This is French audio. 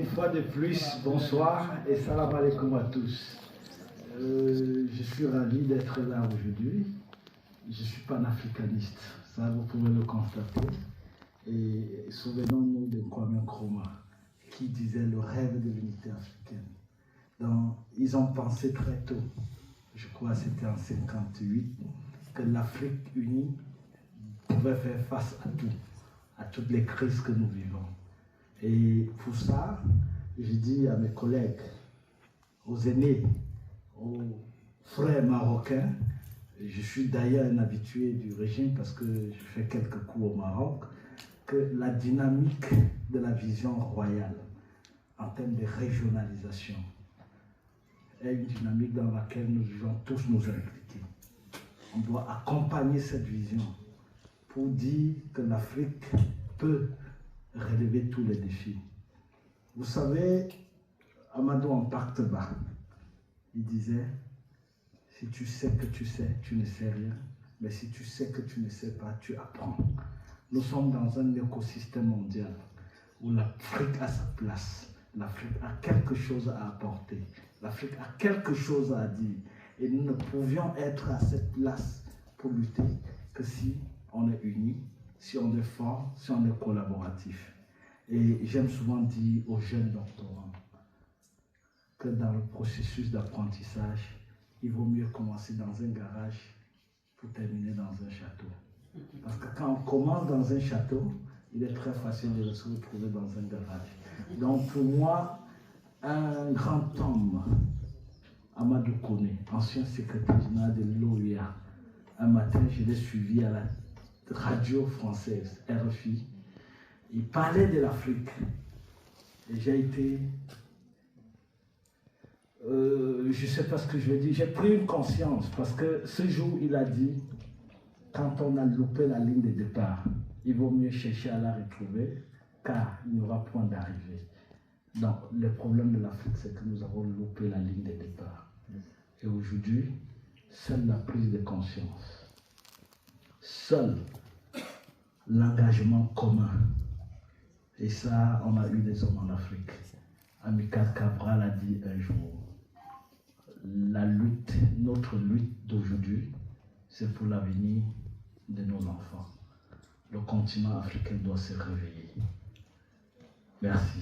Une fois de plus, bonsoir et salam alaikum à tous. Je suis ravi d'être là aujourd'hui. Je suis panafricaniste, ça vous pouvez le constater. Et souvenons-nous de Kwame Nkrumah qui disait le rêve de l'unité africaine. Donc, ils ont pensé très tôt, je crois que c'était en 1958, que l'Afrique unie pouvait faire face à toutes les crises que nous vivons. Et pour ça, je dis à mes collègues, aux aînés, aux frères marocains, je suis d'ailleurs un habitué du régime parce que je fais quelques coups au Maroc, que la dynamique de la vision royale en termes de régionalisation est une dynamique dans laquelle nous devons tous nous impliquer. On doit accompagner cette vision pour dire que l'Afrique peut relever tous les défis. Vous savez, Amadou Hampâté-Bâ, il disait, si tu sais que tu sais, tu ne sais rien, mais si tu sais que tu ne sais pas, tu apprends. Nous sommes dans un écosystème mondial où l'Afrique a sa place, l'Afrique a quelque chose à apporter, l'Afrique a quelque chose à dire, et nous ne pouvions être à cette place pour lutter que si on est unis, si on est fort, si on est collaboratif. Et j'aime souvent dire aux jeunes doctorants que dans le processus d'apprentissage, il vaut mieux commencer dans un garage pour terminer dans un château. Parce que quand on commence dans un château, il est très facile de se retrouver dans un garage. Donc pour moi, un grand homme, Amadou Koné, ancien secrétaire général de l'OUA, un matin, je l'ai suivi à la radio française, RFI. Il parlait de l'Afrique. Et j'ai été... je ne sais pas ce que je vais dire. J'ai pris une conscience parce que ce jour, il a dit, quand on a loupé la ligne de départ, il vaut mieux chercher à la retrouver car il n'y aura point d'arrivée. Donc, le problème de l'Afrique, c'est que nous avons loupé la ligne de départ. Et aujourd'hui, seule la prise de conscience, seul l'engagement commun. Et ça, on a eu des hommes en Afrique. Amilcar Cabral a dit un jour, la lutte, notre lutte d'aujourd'hui, c'est pour l'avenir de nos enfants. Le continent africain doit se réveiller. Merci.